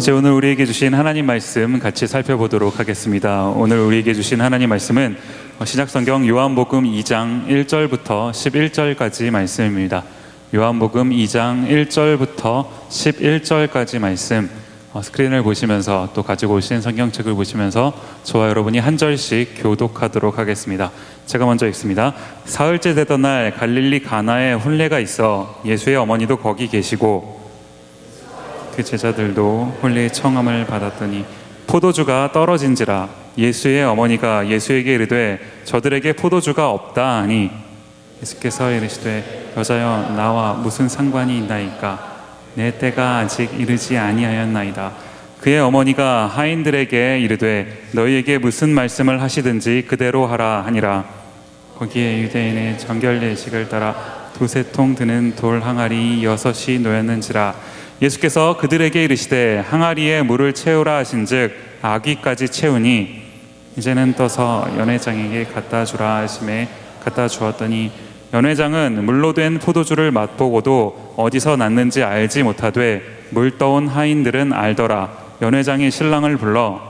이제 오늘 우리에게 주신 하나님 말씀 같이 살펴보도록 하겠습니다. 오늘 우리에게 주신 하나님 말씀은 신약성경 요한복음 2장 1절부터 11절까지 말씀입니다. 요한복음 2장 1절부터 11절까지 말씀, 스크린을 보시면서 또 가지고 오신 성경책을 보시면서 저와 여러분이 한 절씩 교독하도록 하겠습니다. 제가 먼저 읽습니다. 사흘째 되던 날 갈릴리 가나에 혼례가 있어 예수의 어머니도 거기 계시고 그 제자들도 혼례의 청함을 받았더니 포도주가 떨어진지라 예수의 어머니가 예수에게 이르되 저들에게 포도주가 없다 하니 예수께서 이르시되 여자여 나와 무슨 상관이 있나이까 내 때가 아직 이르지 아니하였나이다. 그의 어머니가 하인들에게 이르되 너희에게 무슨 말씀을 하시든지 그대로 하라 하니라. 거기에 유대인의 정결 예식을 따라 두세 통 드는 돌 항아리 6이 놓였는지라. 예수께서 그들에게 이르시되 항아리에 물을 채우라 하신즉 아귀까지 채우니 이제는 떠서 연회장에게 갖다 주라 하심에 갖다 주었더니 연회장은 물로 된 포도주를 맛보고도 어디서 났는지 알지 못하되 물 떠온 하인들은 알더라. 연회장이 신랑을 불러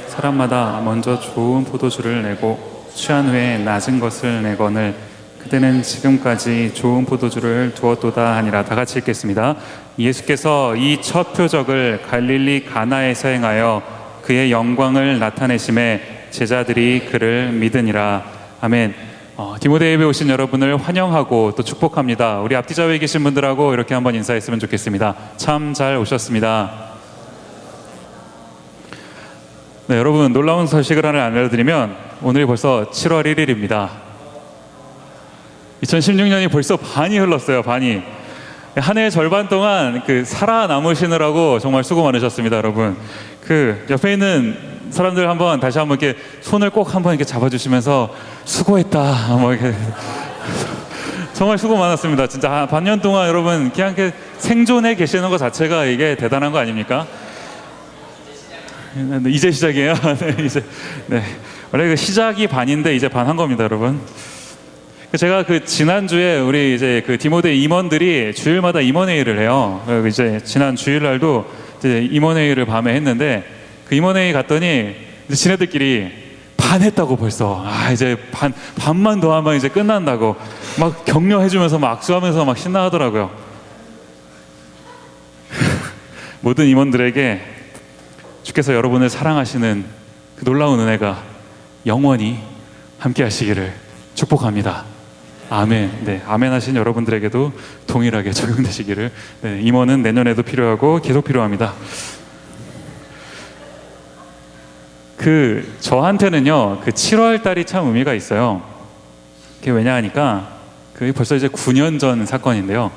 사람마다 먼저 좋은 포도주를 내고 취한 후에 낮은 것을 내거늘 그때는 지금까지 좋은 포도주를 두었도다 하니라. 다 같이 읽겠습니다. 예수께서 이 첫 표적을 갈릴리 가나에서 행하여 그의 영광을 나타내심에 제자들이 그를 믿으니라. 아멘. 디모데 예배 오신 여러분을 환영하고 또 축복합니다. 우리 앞뒤 좌우에 계신 분들하고 이렇게 한번 인사했으면 좋겠습니다. 참 잘 오셨습니다. 네, 여러분 놀라운 소식을 하나 알려드리면 오늘이 벌써 7월 1일입니다. 2016년이 벌써 반이 흘렀어요. 반이. 한 해의 절반 동안 살아남으시느라고 정말 수고 많으셨습니다, 여러분. 옆에 있는 사람들 다시 한번 이렇게 손을 꼭 한번 이렇게 잡아주시면서 수고했다. 이렇게 정말 수고 많았습니다. 진짜 반년 동안 여러분 그냥 이렇게 생존해 계시는 것 자체가 이게 대단한 거 아닙니까? 이제 시작이에요. 네. 원래 시작이 반인데 이제 반 한 겁니다, 여러분. 제가 지난주에 우리 이제 디모데 임원들이 주일마다 임원회의를 해요. 이제 지난 주일날도 이제 임원회의를 밤에 했는데 그 임원회의 갔더니 이제 지네들끼리 반 했다고 벌써. 이제 반만 더 하면 이제 끝난다고 막 격려해주면서 막 악수하면서 막 신나하더라고요. 모든 임원들에게 주께서 여러분을 사랑하시는 그 놀라운 은혜가 영원히 함께 하시기를 축복합니다. 아멘. 네, 아멘 하신 여러분들에게도 동일하게 적용되시기를. 네, 임원은 내년에도 필요하고 계속 필요합니다. 저한테는요, 7월 달이 참 의미가 있어요. 그게 왜냐 하니까, 벌써 이제 9년 전 사건인데요.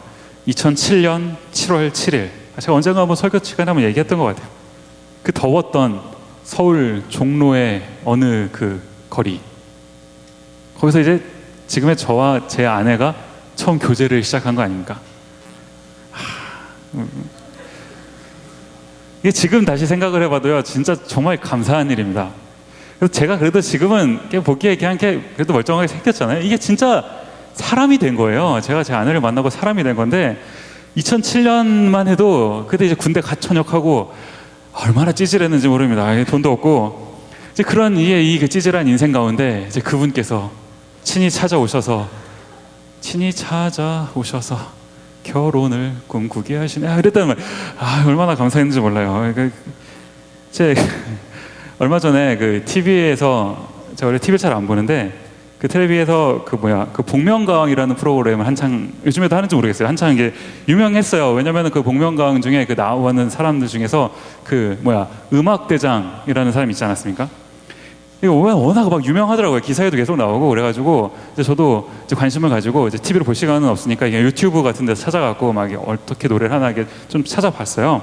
2007년 7월 7일. 제가 언젠가 한번 설교 시간에 한번 얘기했던 것 같아요. 더웠던 서울 종로의 어느 거리. 거기서 이제 지금의 저와 제 아내가 처음 교제를 시작한 거 아닙니까? 이게 지금 다시 생각을 해봐도요, 진짜 정말 감사한 일입니다. 그래서 제가 그래도 지금은 보기에 그냥 그래도 멀쩡하게 생겼잖아요. 이게 진짜 사람이 된 거예요. 제가 제 아내를 만나고 사람이 된 건데 2007년만 해도 그때 이제 군대 갓 전역하고 얼마나 찌질했는지 모릅니다. 돈도 없고 이제 그런 이 찌질한 인생 가운데 이제 그분께서 친히 찾아오셔서 결혼을 꿈꾸게 하시네. 이랬다는 말. 얼마나 감사했는지 몰라요. 얼마 전에 TV에서 제가 원래 TV를 잘 안 보는데 텔레비에서 복면가왕이라는 프로그램을 한창 요즘에도 하는지 모르겠어요. 한창 이게 유명했어요. 왜냐면 복면가왕 중에 나오는 사람들 중에서 음악대장이라는 사람이 있지 않았습니까? 이거 워낙 막 유명하더라고요. 기사에도 계속 나오고 그래가지고 이제 저도 이제 관심을 가지고 이제 TV를 볼 시간은 없으니까 이게 유튜브 같은 데서 찾아갖고 막 어떻게 노래를 하나 좀 찾아봤어요.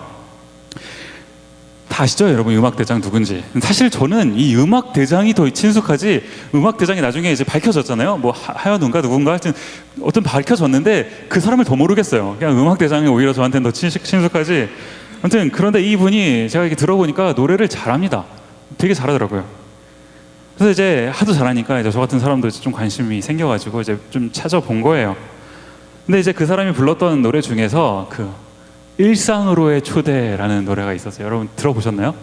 다 아시죠, 여러분? 음악대장 누군지. 사실 저는 이 음악대장이 더 친숙하지, 음악대장이 나중에 이제 밝혀졌잖아요. 하현우인가 누군가 하여튼 어떤 밝혀졌는데 그 사람을 더 모르겠어요. 그냥 음악대장이 오히려 저한테는 더 친숙하지. 아무튼 그런데 이분이 제가 이렇게 들어보니까 노래를 잘합니다. 되게 잘하더라고요. 그래서 이제 하도 잘하니까 이제 저 같은 사람도 좀 관심이 생겨가지고 이제 좀 찾아본 거예요. 근데 이제 그 사람이 불렀던 노래 중에서 일상으로의 초대라는 노래가 있었어요. 여러분 들어보셨나요?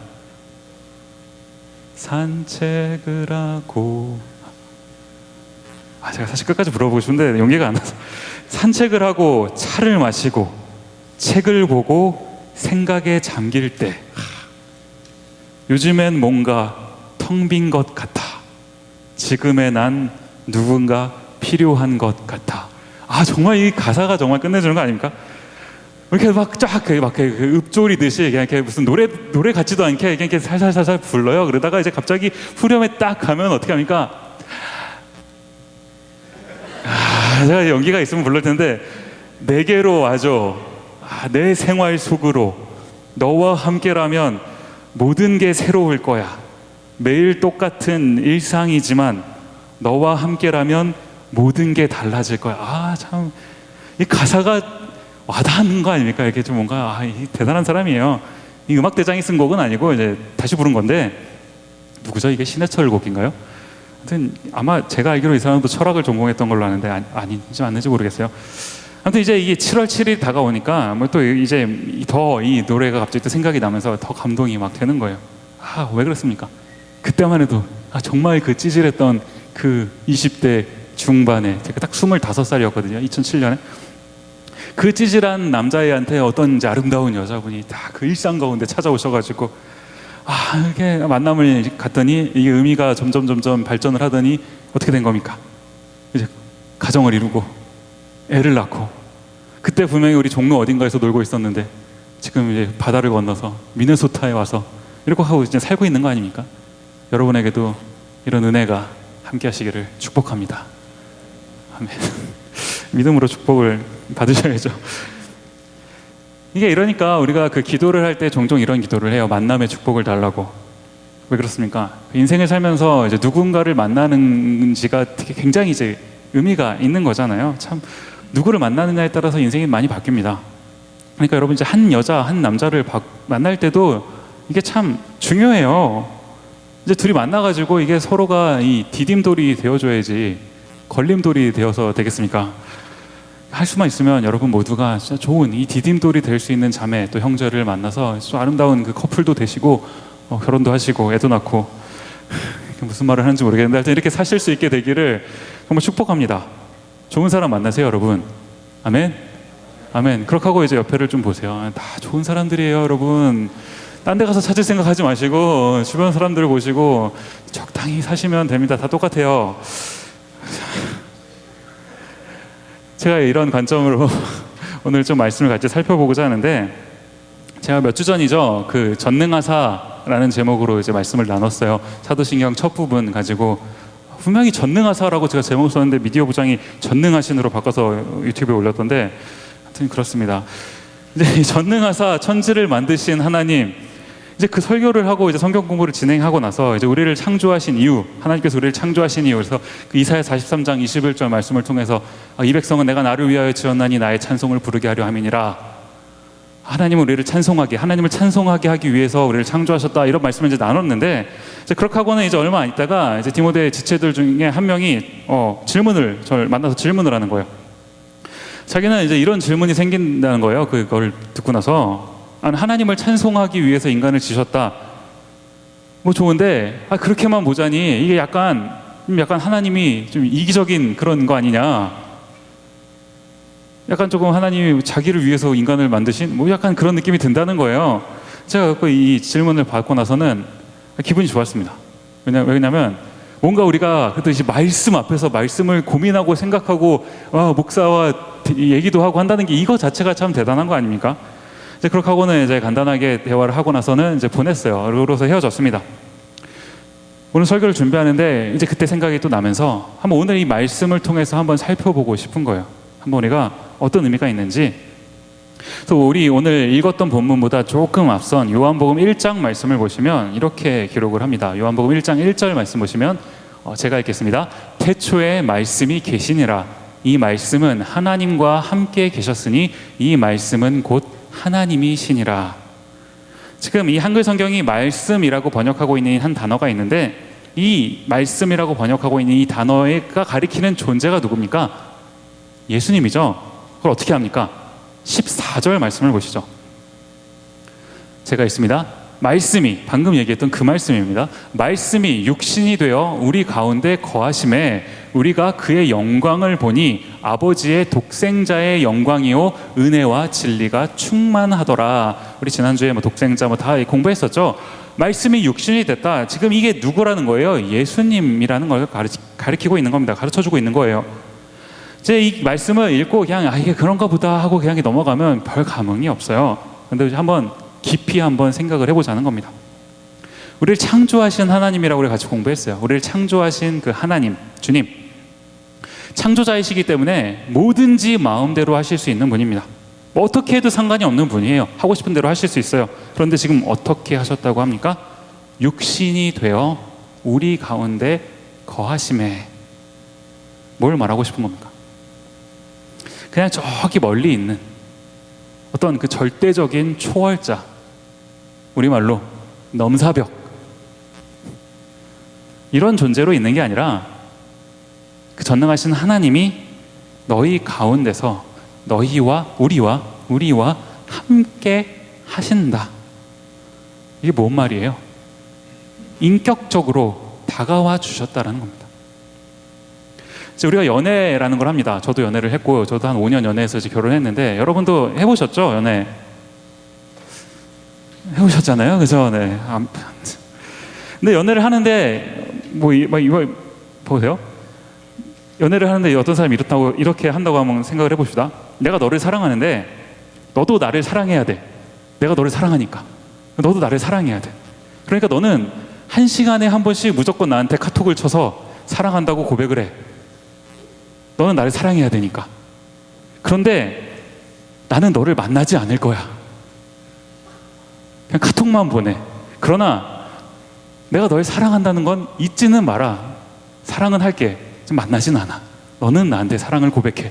산책을 하고, 제가 사실 끝까지 불러보고 싶은데 용기가 안 나서. 산책을 하고 차를 마시고 책을 보고 생각에 잠길 때, 요즘엔 뭔가 텅 빈 것 같아. 지금의 난 누군가 필요한 것 같아. 정말 이 가사가 정말 끝내주는 거 아닙니까? 이렇게 막 쫙 읊조리듯이 그냥 이렇게 무슨 노래 같지도 않게 이렇게 살살살살 불러요. 그러다가 이제 갑자기 후렴에 딱 가면 어떻게 합니까? 제가 연기가 있으면 부를 텐데, 내게로 와줘. 내 생활 속으로 너와 함께라면 모든 게 새로울 거야. 매일 똑같은 일상이지만 너와 함께라면 모든 게 달라질 거야. 참, 이 가사가 와닿는 거 아닙니까? 이렇게 좀 뭔가 대단한 사람이에요. 이 음악 대장이 쓴 곡은 아니고 이제 다시 부른 건데, 누구죠? 이게 신해철 곡인가요? 아무튼 아마 제가 알기로 이 사람도 철학을 전공했던 걸로 아는데 아닌지 맞는지 모르겠어요. 아무튼 이제 이게 7월 7일 다가오니까 뭐 또 이제 더 이 노래가 갑자기 또 생각이 나면서 더 감동이 막 되는 거예요. 왜 그렇습니까? 그때만 해도 정말 그 찌질했던 그 20대 중반에, 제가 딱 25살이었거든요. 2007년에. 그 찌질한 남자애한테 어떤 이제 아름다운 여자분이 딱 그 일상 가운데 찾아오셔가지고, 이렇게 만남을 갔더니 이게 의미가 점점 발전을 하더니 어떻게 된 겁니까? 이제 가정을 이루고 애를 낳고, 그때 분명히 우리 종로 어딘가에서 놀고 있었는데 지금 이제 바다를 건너서 미네소타에 와서 이렇게 하고 이제 살고 있는 거 아닙니까? 여러분에게도 이런 은혜가 함께 하시기를 축복합니다. 아멘. 믿음으로 축복을 받으셔야죠. 이게 이러니까 우리가 그 기도를 할 때 종종 이런 기도를 해요. 만남의 축복을 달라고. 왜 그렇습니까? 인생을 살면서 이제 누군가를 만나는지가 굉장히 이제 의미가 있는 거잖아요. 참, 누구를 만나느냐에 따라서 인생이 많이 바뀝니다. 그러니까 여러분, 이제 한 여자, 한 남자를 만날 때도 이게 참 중요해요. 이제 둘이 만나가지고 이게 서로가 이 디딤돌이 되어줘야지 걸림돌이 되어서 되겠습니까? 할 수만 있으면 여러분 모두가 진짜 좋은 이 디딤돌이 될 수 있는 자매, 또 형제를 만나서 좀 아름다운 그 커플도 되시고, 결혼도 하시고 애도 낳고, 무슨 말을 하는지 모르겠는데 하여튼 이렇게 사실 수 있게 되기를 정말 축복합니다. 좋은 사람 만나세요, 여러분. 아멘. 아멘. 그렇게 하고 이제 옆에를 좀 보세요. 다 좋은 사람들이에요, 여러분. 딴 데 가서 찾을 생각 하지 마시고 주변 사람들을 보시고 적당히 사시면 됩니다. 다 똑같아요. 제가 이런 관점으로 오늘 좀 말씀을 같이 살펴보고자 하는데, 제가 몇 주 전이죠, 그 전능하사라는 제목으로 이제 말씀을 나눴어요. 사도신경 첫 부분 가지고 분명히 전능하사라고 제가 제목을 썼는데 미디어 부장이 전능하신으로 바꿔서 유튜브에 올렸던데, 하여튼 그렇습니다. 이제 이 전능하사, 천지를 만드신 하나님, 이제 그 설교를 하고 이제 성경 공부를 진행하고 나서 이제 우리를 창조하신 이유, 하나님께서 우리를 창조하신 이유, 그래서 그 이사야 43장 21절 말씀을 통해서 이 백성은 내가 나를 위하여 지었나니 나의 찬송을 부르게 하려 함이니라. 하나님은 우리를 찬송하게, 하나님을 찬송하게 하기 위해서 우리를 창조하셨다, 이런 말씀을 이제 나눴는데, 이제 그렇게 하고는 이제 얼마 안 있다가 이제 디모데 지체들 중에 한 명이 저를 만나서 질문을 하는 거예요. 자기는 이제 이런 질문이 생긴다는 거예요. 그걸 듣고 나서, 하나님을 찬송하기 위해서 인간을 지으셨다. 뭐 좋은데, 그렇게만 보자니 이게 약간 하나님이 좀 이기적인 그런 거 아니냐. 약간 조금 하나님이 자기를 위해서 인간을 만드신 뭐 약간 그런 느낌이 든다는 거예요. 제가 이 질문을 받고 나서는 기분이 좋았습니다. 왜냐면 뭔가 우리가 그래도 이제 말씀 앞에서 말씀을 고민하고 생각하고 목사와 얘기도 하고 한다는 게 이거 자체가 참 대단한 거 아닙니까? 이제 그렇게 하고는 이제 간단하게 대화를 하고 나서는 이제 보냈어요. 그러고서 헤어졌습니다. 오늘 설교를 준비하는데 이제 그때 생각이 또 나면서 한번 오늘 이 말씀을 통해서 한번 살펴보고 싶은 거예요. 한번 우리가 어떤 의미가 있는지. 그래서 우리 오늘 읽었던 본문보다 조금 앞선 요한복음 1장 말씀을 보시면 이렇게 기록을 합니다. 요한복음 1장 1절 말씀 보시면 제가 읽겠습니다. 태초에 말씀이 계시니라. 이 말씀은 하나님과 함께 계셨으니 이 말씀은 곧 하나님이시니라. 지금 이 한글 성경이 말씀이라고 번역하고 있는 한 단어가 있는데, 이 말씀이라고 번역하고 있는 이 단어가 가리키는 존재가 누굽니까? 예수님이죠. 그걸 어떻게 합니까? 14절 말씀을 보시죠. 제가 있습니다. 말씀이, 방금 얘기했던 그 말씀입니다. 말씀이 육신이 되어 우리 가운데 거하심에 우리가 그의 영광을 보니 아버지의 독생자의 영광이요 은혜와 진리가 충만하더라. 우리 지난주에 독생자 다 공부했었죠. 말씀이 육신이 됐다. 지금 이게 누구라는 거예요? 예수님이라는 걸 가르치고 있는 겁니다. 가르쳐주고 있는 거예요. 이제 이 말씀을 읽고 그냥 이게 그런가 보다 하고 그냥 넘어가면 별 감흥이 없어요. 근데 한번 깊이 한번 생각을 해보자는 겁니다. 우리를 창조하신 하나님이라고 우리 같이 공부했어요. 우리를 창조하신 그 하나님, 주님, 창조자이시기 때문에 뭐든지 마음대로 하실 수 있는 분입니다. 어떻게 해도 상관이 없는 분이에요. 하고 싶은 대로 하실 수 있어요. 그런데 지금 어떻게 하셨다고 합니까? 육신이 되어 우리 가운데 거하심에. 뭘 말하고 싶은 겁니까? 그냥 저기 멀리 있는 어떤 그 절대적인 초월자, 우리말로 넘사벽, 이런 존재로 있는 게 아니라 그 전능하신 하나님이 너희 가운데서 너희와 우리와 함께 하신다. 이게 뭔 말이에요? 인격적으로 다가와 주셨다라는 겁니다. 우리가 연애라는 걸 합니다. 저도 연애를 했고, 저도 한 5년 연애해서 이제 결혼했는데, 여러분도 해보셨죠? 연애 해보셨잖아요, 그죠? 네. 근데 연애를 하는데 이거 보세요. 연애를 하는데 어떤 사람이 이렇게 한다고 한번 생각을 해봅시다. 내가 너를 사랑하는데 너도 나를 사랑해야 돼. 내가 너를 사랑하니까 너도 나를 사랑해야 돼. 그러니까 너는 1시간에 한 번씩 무조건 나한테 카톡을 쳐서 사랑한다고 고백을 해. 너는 나를 사랑해야 되니까. 그런데 나는 너를 만나지 않을 거야. 그냥 카톡만 보내. 그러나 내가 널 사랑한다는 건 잊지는 마라. 사랑은 할게. 좀 만나진 않아. 너는 나한테 사랑을 고백해.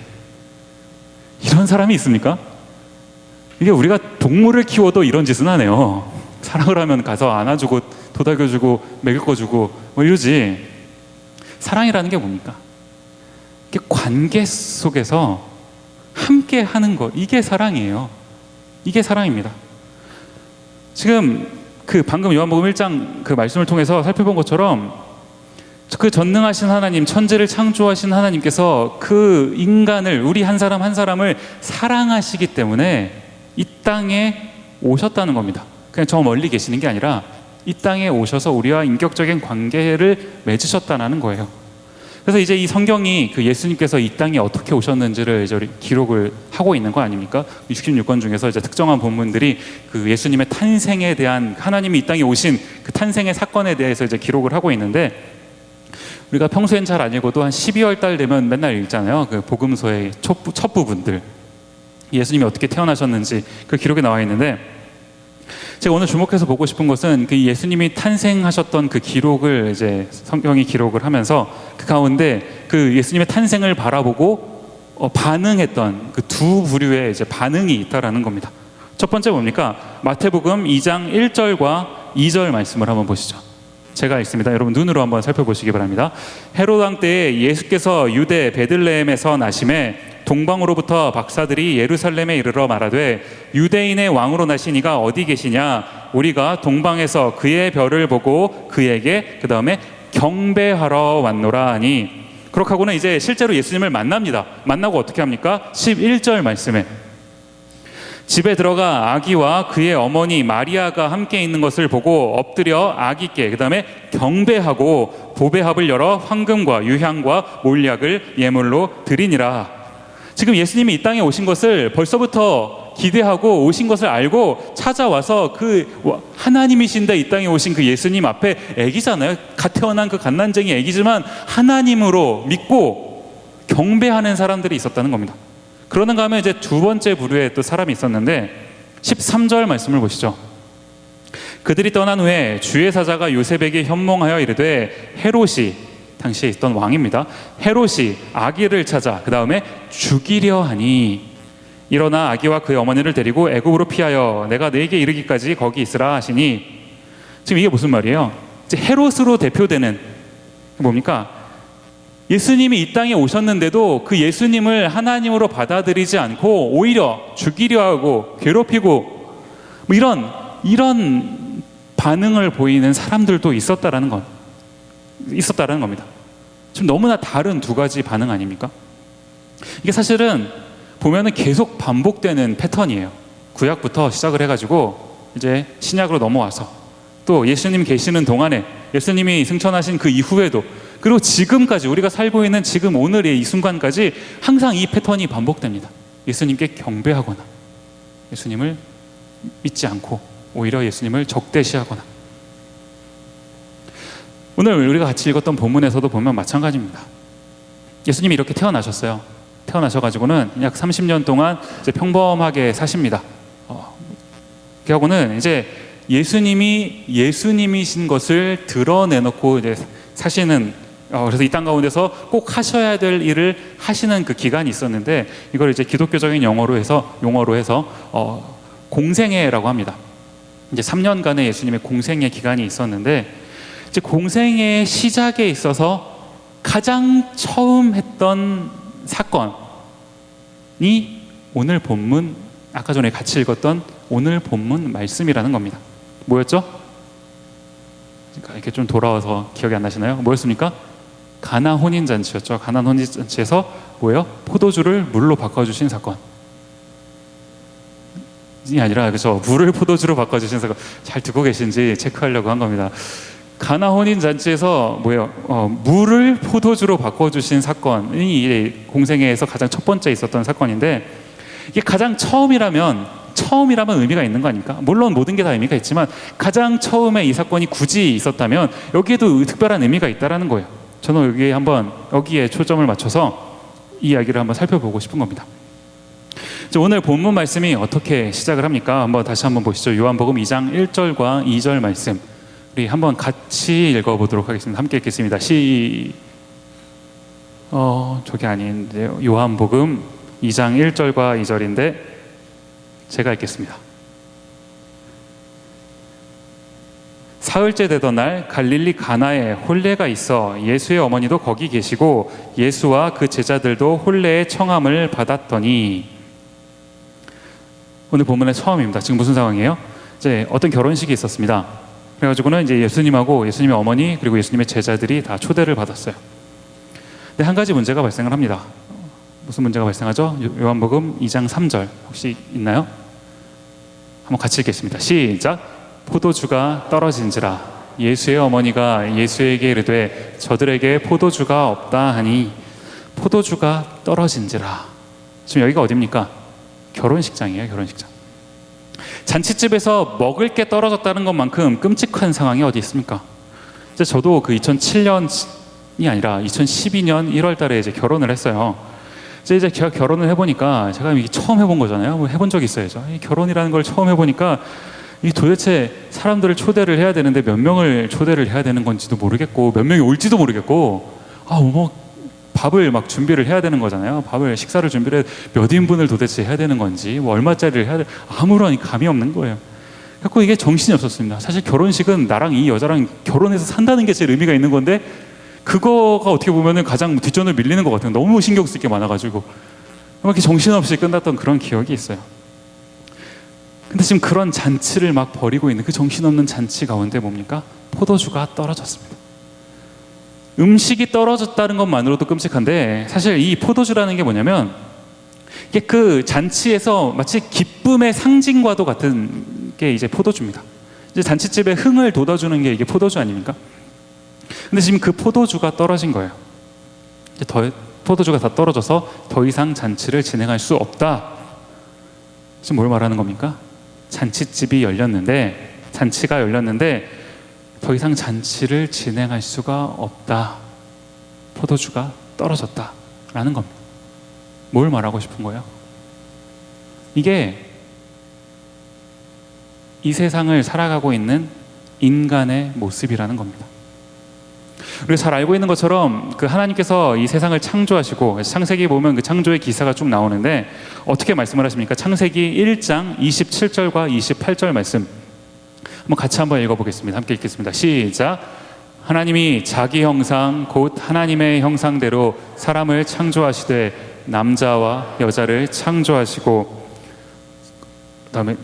이런 사람이 있습니까? 이게 우리가 동물을 키워도 이런 짓은 안 해요. 사랑을 하면 가서 안아주고 도닥여주고 먹일 거 주고 이러지. 사랑이라는 게 뭡니까? 이게 관계 속에서 함께 하는 것, 이게 사랑이에요. 이게 사랑입니다. 지금 그 방금 요한복음 1장 그 말씀을 통해서 살펴본 것처럼 그 전능하신 하나님, 천지를 창조하신 하나님께서 그 인간을, 우리 한 사람 한 사람을 사랑하시기 때문에 이 땅에 오셨다는 겁니다. 그냥 저 멀리 계시는 게 아니라 이 땅에 오셔서 우리와 인격적인 관계를 맺으셨다는 거예요. 그래서 이제 이 성경이 그 예수님께서 이 땅에 어떻게 오셨는지를 이제 기록을 하고 있는 거 아닙니까? 66권 중에서 이제 특정한 본문들이 그 예수님의 탄생에 대한, 하나님이 이 땅에 오신 그 탄생의 사건에 대해서 이제 기록을 하고 있는데, 우리가 평소엔 잘 안 읽어도 한 12월 달 되면 맨날 읽잖아요. 그 복음서의 첫 부분들, 예수님이 어떻게 태어나셨는지 그 기록에 나와 있는데, 제가 오늘 주목해서 보고 싶은 것은 그 예수님이 탄생하셨던 그 기록을 이제 성경이 기록을 하면서 그 가운데 그 예수님의 탄생을 바라보고 반응했던 그 두 부류의 이제 반응이 있다라는 겁니다. 첫 번째 뭡니까? 마태복음 2장 1절과 2절 말씀을 한번 보시죠. 제가 읽습니다. 여러분 눈으로 한번 살펴보시기 바랍니다. 헤롯 왕 때에 예수께서 유대 베들레헴에서 나심에 동방으로부터 박사들이 예루살렘에 이르러 말하되 유대인의 왕으로 나신 이가 어디 계시냐? 우리가 동방에서 그의 별을 보고 그에게 그 다음에 경배하러 왔노라 하니. 그렇게 하고는 이제 실제로 예수님을 만납니다. 만나고 어떻게 합니까? 11절 말씀에 집에 들어가 아기와 그의 어머니 마리아가 함께 있는 것을 보고 엎드려 아기께 그 다음에 경배하고 보배합을 열어 황금과 유향과 몰약을 예물로 드리니라. 지금 예수님이 이 땅에 오신 것을 벌써부터 기대하고 오신 것을 알고 찾아와서 그 하나님이신데 이 땅에 오신 그 예수님 앞에 애기잖아요. 갓 태어난 그 갓난쟁이 애기지만 하나님으로 믿고 경배하는 사람들이 있었다는 겁니다. 그러는가 하면 이제 두 번째 부류의 또 사람이 있었는데 13절 말씀을 보시죠. 그들이 떠난 후에 주의 사자가 요셉에게 현몽하여 이르되 헤롯이, 당시에 있던 왕입니다. 헤롯이 아기를 찾아 그 다음에 죽이려 하니 일어나 아기와 그의 어머니를 데리고 애굽으로 피하여 내가 네게 이르기까지 거기 있으라 하시니. 지금 이게 무슨 말이에요? 이제 헤롯으로 대표되는 뭡니까? 예수님이 이 땅에 오셨는데도 그 예수님을 하나님으로 받아들이지 않고 오히려 죽이려 하고 괴롭히고 이런 이런 반응을 보이는 사람들도 있었다라는 겁니다. 지금 너무나 다른 두 가지 반응 아닙니까? 이게 사실은 보면은 계속 반복되는 패턴이에요. 구약부터 시작을 해가지고 이제 신약으로 넘어와서 또 예수님 계시는 동안에, 예수님이 승천하신 그 이후에도, 그리고 지금까지, 우리가 살고 있는 지금 오늘의 이 순간까지 항상 이 패턴이 반복됩니다. 예수님께 경배하거나 예수님을 믿지 않고 오히려 예수님을 적대시하거나. 오늘 우리가 같이 읽었던 본문에서도 보면 마찬가지입니다. 예수님이 이렇게 태어나셨어요. 태어나셔가지고는 약 30년 동안 이제 평범하게 사십니다. 그하고는 이제 예수님이 예수님이신 것을 드러내놓고 이제 사시는, 그래서 이 땅 가운데서 꼭 하셔야 될 일을 하시는 그 기간이 있었는데, 이걸 이제 기독교적인 용어로 해서 공생애라고 합니다. 이제 3년간의 예수님의 공생애 기간이 있었는데, 이제 공생애의 시작에 있어서 가장 처음 했던 사건이 오늘 본문, 아까 전에 같이 읽었던 오늘 본문 말씀이라는 겁니다. 뭐였죠? 이렇게 좀 돌아와서 기억이 안 나시나요? 뭐였습니까? 가나 혼인잔치였죠. 가나 혼인잔치에서 뭐예요? 포도주를 물로 바꿔주신 사건. 이 아니라, 그렇죠, 물을 포도주로 바꿔주신 사건. 잘 듣고 계신지 체크하려고 한 겁니다. 가나 혼인잔치에서 뭐예요? 물을 포도주로 바꿔주신 사건이 공생애에서 가장 첫 번째 있었던 사건인데, 이게 가장 처음이라면 의미가 있는 거 아닙니까? 물론 모든 게 다 의미가 있지만 가장 처음에 이 사건이 굳이 있었다면 여기에도 특별한 의미가 있다라는 거예요. 저는 여기에 초점을 맞춰서 이 이야기를 한번 살펴보고 싶은 겁니다. 오늘 본문 말씀이 어떻게 시작을 합니까? 다시 한번 보시죠. 요한복음 2장 1절과 2절 말씀, 우리 한번 같이 읽어보도록 하겠습니다. 함께 읽겠습니다. 저게 아닌데요. 요한복음 2장 1절과 2절인데 제가 읽겠습니다. 사흘째 되던 날 갈릴리 가나에 혼례가 있어 예수의 어머니도 거기 계시고 예수와 그 제자들도 혼례의 청함을 받았더니. 오늘 본문의 처음입니다. 지금 무슨 상황이에요? 이제 어떤 결혼식이 있었습니다. 그래가지고는 이제 예수님하고 예수님의 어머니 그리고 예수님의 제자들이 다 초대를 받았어요. 근데 한 가지 문제가 발생을 합니다. 무슨 문제가 발생하죠? 요한복음 2장 3절 혹시 있나요? 한번 같이 읽겠습니다. 시작. 포도주가 떨어진지라 예수의 어머니가 예수에게 이르되 저들에게 포도주가 없다 하니 포도주가 떨어진지라. 지금 여기가 어디입니까? 결혼식장이에요. 결혼식장. 잔치집에서 먹을 게 떨어졌다는 것만큼 끔찍한 상황이 어디 있습니까? 이제 저도 그 2007년이 아니라 2012년 1월 달에 이제 결혼을 했어요. 이제 제가 결혼을 해보니까, 제가 이게 처음 해본 거잖아요. 해본 적이 있어야죠. 이 결혼이라는 걸 처음 해보니까 이 도대체 사람들을 초대를 해야 되는데 몇 명을 초대를 해야 되는 건지도 모르겠고 몇 명이 올지도 모르겠고, 밥을 막 준비를 해야 되는 거잖아요. 식사를 준비를 몇 인분을 도대체 해야 되는 건지, 얼마짜리를 해야 돼, 아무런 감이 없는 거예요. 그래서 이게 정신이 없었습니다. 사실 결혼식은 나랑 이 여자랑 결혼해서 산다는 게 제일 의미가 있는 건데, 그거가 어떻게 보면은 가장 뒷전을 밀리는 것 같아요. 너무 신경 쓸 게 많아가지고 이렇게 정신없이 끝났던 그런 기억이 있어요. 근데 지금 그런 잔치를 막 벌이고 있는 그 정신없는 잔치 가운데 뭡니까? 포도주가 떨어졌습니다. 음식이 떨어졌다는 것만으로도 끔찍한데, 사실 이 포도주라는 게 뭐냐면, 이게 그 잔치에서 마치 기쁨의 상징과도 같은 게 이제 포도주입니다. 이제 잔치집에 흥을 돋아주는 게 이게 포도주 아닙니까? 근데 지금 그 포도주가 떨어진 거예요. 이제 포도주가 다 떨어져서 더 이상 잔치를 진행할 수 없다. 지금 뭘 말하는 겁니까? 잔치가 열렸는데 더 이상 잔치를 진행할 수가 없다. 포도주가 떨어졌다라는 겁니다. 뭘 말하고 싶은 거예요? 이게 이 세상을 살아가고 있는 인간의 모습이라는 겁니다. 우리가 잘 알고 있는 것처럼 그 하나님께서 이 세상을 창조하시고, 창세기 보면 그 창조의 기사가 쭉 나오는데 어떻게 말씀을 하십니까? 창세기 1장 27절과 28절 말씀 같이 한번 읽어보겠습니다. 함께 읽겠습니다. 시작. 하나님이 자기 형상 곧 하나님의 형상대로 사람을 창조하시되 남자와 여자를 창조하시고,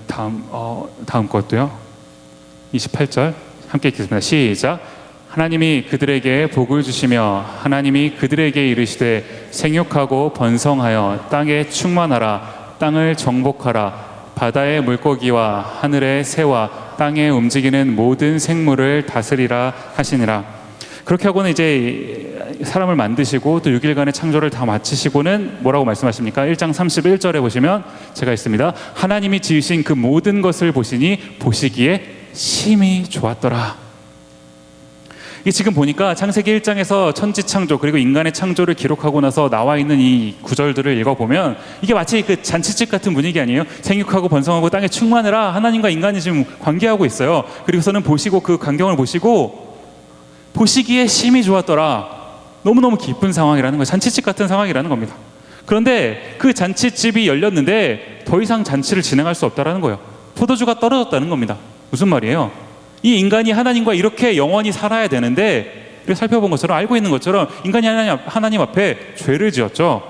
다음 것도요. 28절 함께 읽겠습니다. 시작. 하나님이 그들에게 복을 주시며 하나님이 그들에게 이르시되 생육하고 번성하여 땅에 충만하라. 땅을 정복하라. 바다의 물고기와 하늘의 새와 땅에 움직이는 모든 생물을 다스리라 하시니라. 그렇게 하고는 이제 사람을 만드시고 또 6일간의 창조를 다 마치시고는 뭐라고 말씀하십니까? 1장 31절에 보시면 제가 있습니다. 하나님이 지으신 그 모든 것을 보시니 보시기에 심히 좋았더라. 이 지금 보니까 창세기 1장에서 천지 창조 그리고 인간의 창조를 기록하고 나서 나와 있는 이 구절들을 읽어보면 이게 마치 그 잔치집 같은 분위기 아니에요? 생육하고 번성하고 땅에 충만해라. 하나님과 인간이 지금 관계하고 있어요. 그리고서는 보시고 그 광경을 보시고 보시기에 심히 좋았더라. 너무너무 기쁜 상황이라는 거예요. 잔치집 같은 상황이라는 겁니다. 그런데 그 잔치집이 열렸는데 더 이상 잔치를 진행할 수 없다라는 거예요. 포도주가 떨어졌다는 겁니다. 무슨 말이에요? 이 인간이 하나님과 이렇게 영원히 살아야 되는데 우리가 살펴본 것처럼 알고 있는 것처럼 인간이 하나님 앞에 죄를 지었죠.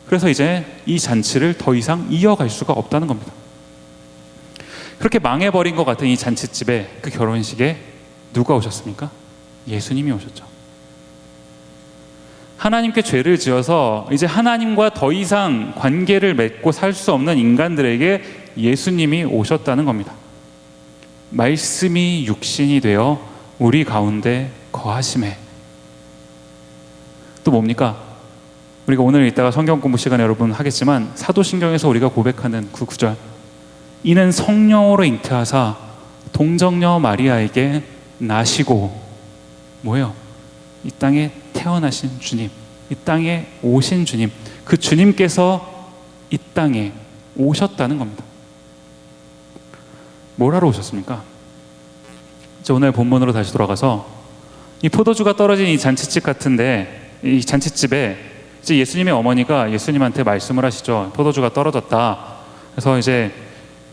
그래서 이제 이 잔치를 더 이상 이어갈 수가 없다는 겁니다. 그렇게 망해버린 것 같은 이 잔치집에 그 결혼식에 누가 오셨습니까? 예수님이 오셨죠. 하나님께 죄를 지어서 이제 하나님과 더 이상 관계를 맺고 살 수 없는 인간들에게 예수님이 오셨다는 겁니다. 말씀이 육신이 되어 우리 가운데 거하심에. 또 뭡니까? 우리가 오늘 이따가 성경 공부 시간에 여러분 하겠지만 사도신경에서 우리가 고백하는 그 구절, 이는 성령으로 잉태하사 동정녀 마리아에게 나시고 뭐예요? 이 땅에 태어나신 주님, 이 땅에 오신 주님, 그 주님께서 이 땅에 오셨다는 겁니다. 뭘 하러 오셨습니까? 이제 오늘 본문으로 다시 돌아가서 이 포도주가 떨어진 이 잔치집 같은데, 이 잔치집에 이제 예수님의 어머니가 예수님한테 말씀을 하시죠. 포도주가 떨어졌다. 그래서 이제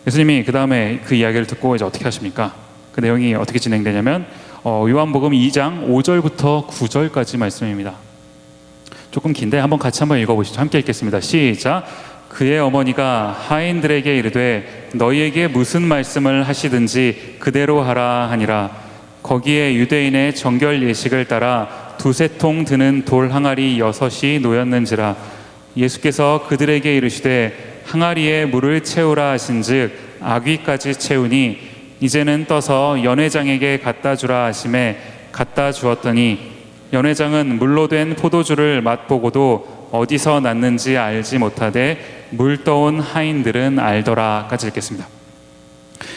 예수님이 그 다음에 그 이야기를 듣고 이제 어떻게 하십니까? 그 내용이 어떻게 진행되냐면 요한복음 2장 5절부터 9절까지 말씀입니다. 조금 긴데 같이 한번 읽어보시죠. 함께 읽겠습니다. 시작. 그의 어머니가 하인들에게 이르되 너희에게 무슨 말씀을 하시든지 그대로 하라 하니라. 거기에 유대인의 정결 예식을 따라 두세 통 드는 돌 항아리 6이 놓였는지라. 예수께서 그들에게 이르시되 항아리에 물을 채우라 하신즉 아귀까지 채우니 이제는 떠서 연회장에게 갖다 주라 하심에 갖다 주었더니 연회장은 물로 된 포도주를 맛보고도 어디서 났는지 알지 못하되 물 떠온 하인들은 알더라까지 읽겠습니다.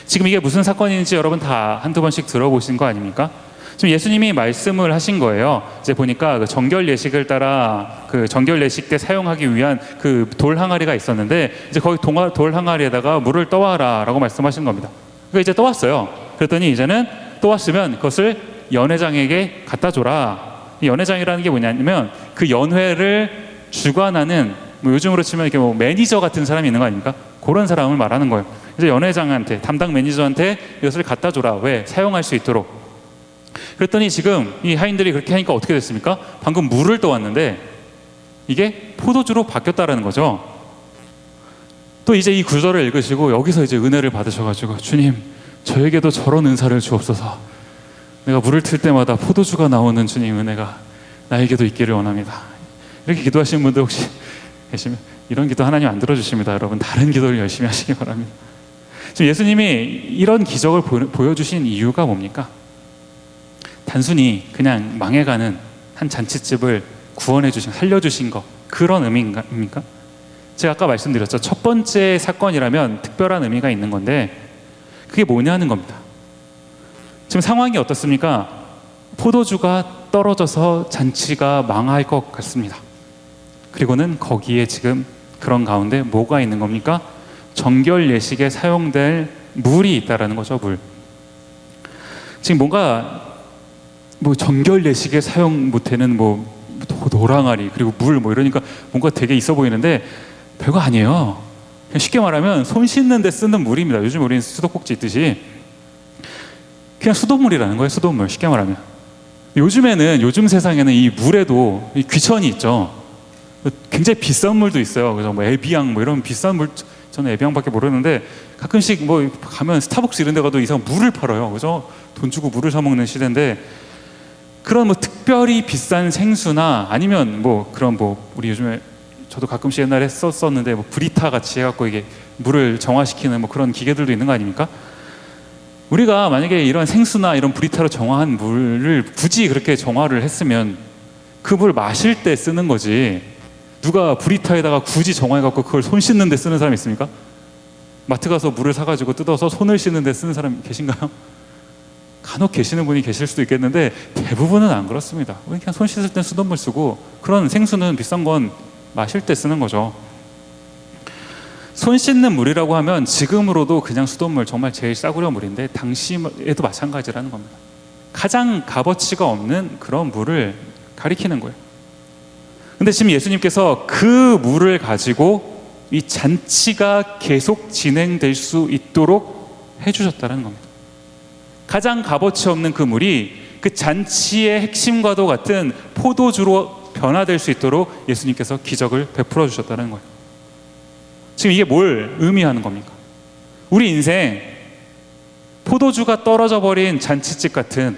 지금 이게 무슨 사건인지 여러분 다 한두 번씩 들어보신 거 아닙니까? 지금 예수님이 말씀을 하신 거예요. 이제 보니까 그 정결 예식을 따라 그 정결 예식 때 사용하기 위한 그 돌 항아리가 있었는데 이제 거기 돌 항아리에다가 물을 떠와라라고 말씀하신 겁니다. 그러니까 이제 떠왔어요. 그랬더니 이제는 떠왔으면 그것을 연회장에게 갖다 줘라. 이 연회장이라는 게 뭐냐면 그 연회를 주관하는 요즘으로 치면 이렇게 매니저 같은 사람이 있는 거 아닙니까? 그런 사람을 말하는 거예요. 이제 연회장한테, 담당 매니저한테 이것을 갖다 줘라. 왜? 사용할 수 있도록. 그랬더니 지금 이 하인들이 그렇게 하니까 어떻게 됐습니까? 방금 물을 떠왔는데 이게 포도주로 바뀌었다라는 거죠. 또 이제 이 구절을 읽으시고 여기서 이제 은혜를 받으셔가지고 주님, 저에게도 저런 은사를 주옵소서. 내가 물을 틀 때마다 포도주가 나오는 주님 은혜가 나에게도 있기를 원합니다. 이렇게 기도하시는 분들 혹시 계시면 이런 기도 하나님 안 들어주십니다. 여러분 다른 기도를 열심히 하시기 바랍니다. 지금 예수님이 이런 기적을 보여주신 이유가 뭡니까? 단순히 그냥 망해가는 한 잔치집을 구원해 주신, 살려주신 거, 그런 의미입니까? 제가 아까 말씀드렸죠. 첫 번째 사건이라면 특별한 의미가 있는 건데 그게 뭐냐는 겁니다. 지금 상황이 어떻습니까? 포도주가 떨어져서 잔치가 망할 것 같습니다. 그리고는 거기에 지금 그런 가운데 뭐가 있는 겁니까? 정결 예식에 사용될 물이 있다라는 거죠. 물. 지금 뭔가 정결 예식에 사용 못되는 도랑아리 그리고 물 이러니까 뭔가 되게 있어 보이는데 별거 아니에요. 그냥 쉽게 말하면 손 씻는 데 쓰는 물입니다. 요즘 우리는 수도꼭지 있듯이 그냥 수돗물이라는 거예요. 수돗물. 쉽게 말하면 요즘 세상에는 이 물에도 이 귀천이 있죠. 굉장히 비싼 물도 있어요. 그래서 에비앙 이런 비싼 물 저는 에비앙밖에 모르는데 가끔씩 뭐 가면 스타벅스 이런 데 가도 이상 물을 팔아요. 그죠? 돈 주고 물을 사 먹는 시대인데 그런 뭐 특별히 비싼 생수나 아니면 뭐 그런 뭐 우리 요즘에 저도 가끔씩 옛날에 썼었는데 뭐 브리타 같이 해갖고 이게 물을 정화시키는 뭐 그런 기계들도 있는 거 아닙니까? 우리가 만약에 이런 생수나 이런 브리타로 정화한 물을 굳이 그렇게 정화를 했으면 그 물 마실 때 쓰는 거지 누가 브리타에다가 굳이 정화해갖고 그걸 손 씻는 데 쓰는 사람 있습니까? 마트 가서 물을 사가지고 뜯어서 손을 씻는 데 쓰는 사람 계신가요? 간혹 계시는 분이 계실 수도 있겠는데 대부분은 안 그렇습니다. 그냥 손 씻을 땐 수돗물 쓰고 그런 생수는 비싼 건 마실 때 쓰는 거죠. 손 씻는 물이라고 하면 지금으로도 그냥 수돗물 정말 제일 싸구려 물인데 당시에도 마찬가지라는 겁니다. 가장 값어치가 없는 그런 물을 가리키는 거예요. 근데 지금 예수님께서 그 물을 가지고 이 잔치가 계속 진행될 수 있도록 해주셨다는 겁니다. 가장 값어치 없는 그 물이 그 잔치의 핵심과도 같은 포도주로 변화될 수 있도록 예수님께서 기적을 베풀어 주셨다는 거예요. 지금 이게 뭘 의미하는 겁니까? 우리 인생 포도주가 떨어져 버린 잔치집 같은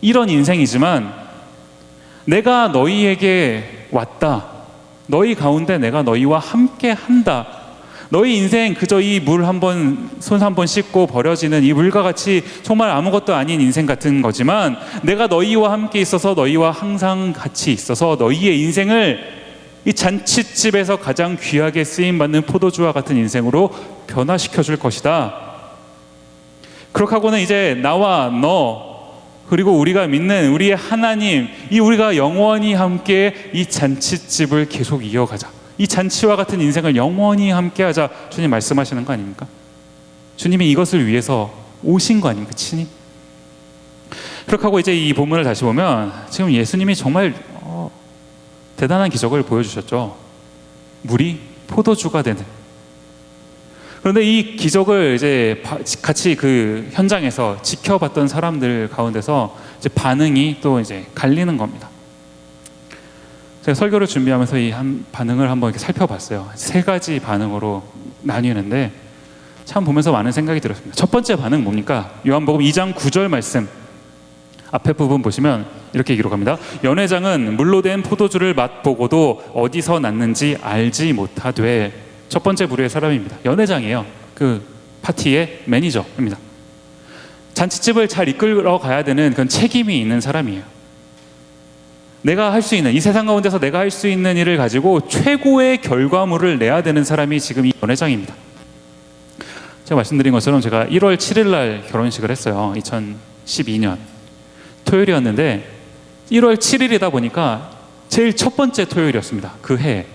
이런 인생이지만 내가 너희에게 왔다. 너희 가운데 내가 너희와 함께 한다. 너희 인생 그저 이 물 손 한 번 씻고 버려지는 이 물과 같이 정말 아무것도 아닌 인생 같은 거지만 내가 너희와 함께 있어서 너희와 항상 같이 있어서 너희의 인생을 이 잔치집에서 가장 귀하게 쓰임받는 포도주와 같은 인생으로 변화시켜 줄 것이다. 그렇게 하고는 이제 나와 너 그리고 우리가 믿는 우리의 하나님 이 우리가 영원히 함께 이 잔치집을 계속 이어가자. 이 잔치와 같은 인생을 영원히 함께하자. 주님 말씀하시는 거 아닙니까? 주님이 이것을 위해서 오신 거 아닙니까? 친히. 그렇게 하고 이제 이 본문을 다시 보면 지금 예수님이 정말 대단한 기적을 보여주셨죠. 물이 포도주가 되는. 그런데 이 기적을 이제 같이 그 현장에서 지켜봤던 사람들 가운데서 이제 반응이 또 이제 갈리는 겁니다. 제가 설교를 준비하면서 이 반응을 한번 이렇게 살펴봤어요. 세 가지 반응으로 나뉘는데 참 보면서 많은 생각이 들었습니다. 첫 번째 반응 뭡니까? 요한복음 2장 9절 말씀 앞에 부분 보시면 이렇게 기록합니다. 연회장은 물로 된 포도주를 맛보고도 어디서 났는지 알지 못하되. 첫 번째 부류의 사람입니다. 연회장이에요. 그 파티의 매니저입니다. 잔치집을 잘 이끌어 가야 되는 그런 책임이 있는 사람이에요. 내가 할 수 있는 이 세상 가운데서 내가 할 수 있는 일을 가지고 최고의 결과물을 내야 되는 사람이 지금 이 연회장입니다. 제가 말씀드린 것처럼 제가 1월 7일 날 결혼식을 했어요. 2012년 토요일이었는데 1월 7일이다 보니까 제일 첫 번째 토요일이었습니다. 그 해에.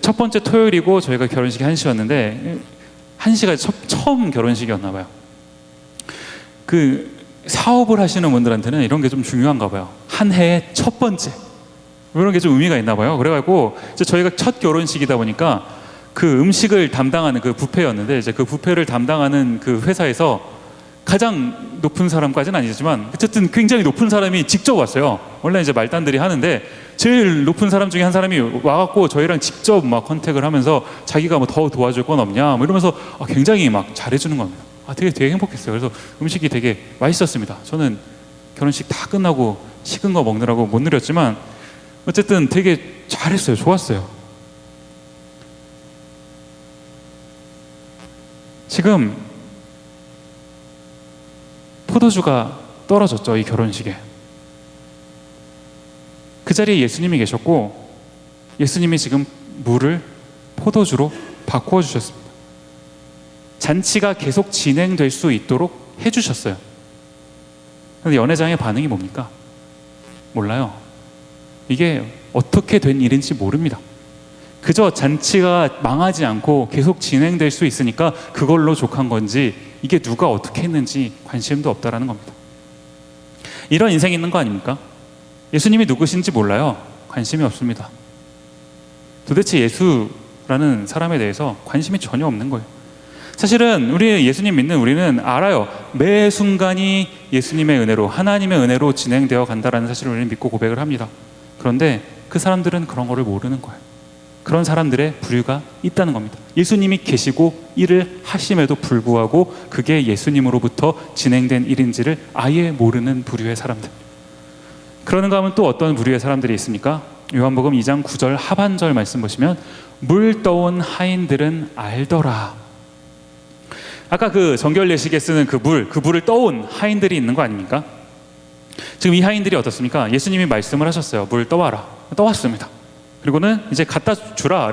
첫 번째 토요일이고 저희가 결혼식이 1시였는데 1시가 처음 결혼식이었나 봐요. 그 사업을 하시는 분들한테는 이런 게 좀 중요한가 봐요. 한 해의 첫 번째 이런 게 좀 의미가 있나 봐요. 그래가지고 이제 저희가 첫 결혼식이다 보니까 그 음식을 담당하는 그 뷔페였는데 이제 그 뷔페를 담당하는 그 회사에서 가장 높은 사람까지는 아니지만 어쨌든 굉장히 높은 사람이 직접 왔어요. 원래 이제 말단들이 하는데 제일 높은 사람 중에 한 사람이 와갖고 저희랑 직접 막 컨택을 하면서 자기가 뭐 더 도와줄 건 없냐 뭐 이러면서 굉장히 막 잘해주는 겁니다. 되게 행복했어요. 그래서 음식이 되게 맛있었습니다. 저는 결혼식 다 끝나고 식은 거 먹느라고 못 누렸지만 어쨌든 되게 잘했어요. 좋았어요. 지금 포도주가 떨어졌죠. 이 결혼식에. 그 자리에 예수님이 계셨고 예수님이 지금 물을 포도주로 바꾸어 주셨습니다. 잔치가 계속 진행될 수 있도록 해주셨어요. 그런데 연회장의 반응이 뭡니까? 몰라요. 이게 어떻게 된 일인지 모릅니다. 그저 잔치가 망하지 않고 계속 진행될 수 있으니까 그걸로 족한 건지 이게 누가 어떻게 했는지 관심도 없다라는 겁니다. 이런 인생이 있는 거 아닙니까? 예수님이 누구신지 몰라요. 관심이 없습니다. 도대체 예수라는 사람에 대해서 관심이 전혀 없는 거예요. 사실은 우리 예수님 믿는 우리는 알아요. 매 순간이 예수님의 은혜로 하나님의 은혜로 진행되어 간다라는 사실을 우리는 믿고 고백을 합니다. 그런데 그 사람들은 그런 거를 모르는 거예요. 그런 사람들의 부류가 있다는 겁니다. 예수님이 계시고 일을 하심에도 불구하고 그게 예수님으로부터 진행된 일인지를 아예 모르는 부류의 사람들. 그러는가 하면 또 어떤 부류의 사람들이 있습니까? 요한복음 2장 9절 하반절 말씀 보시면 물 떠온 하인들은 알더라. 아까 그 정결 예식에 쓰는 그 물을 떠온 하인들이 있는 거 아닙니까? 지금 이 하인들이 어떻습니까? 예수님이 말씀을 하셨어요. 물 떠와라. 떠왔습니다. 그리고는 이제 갖다 주라.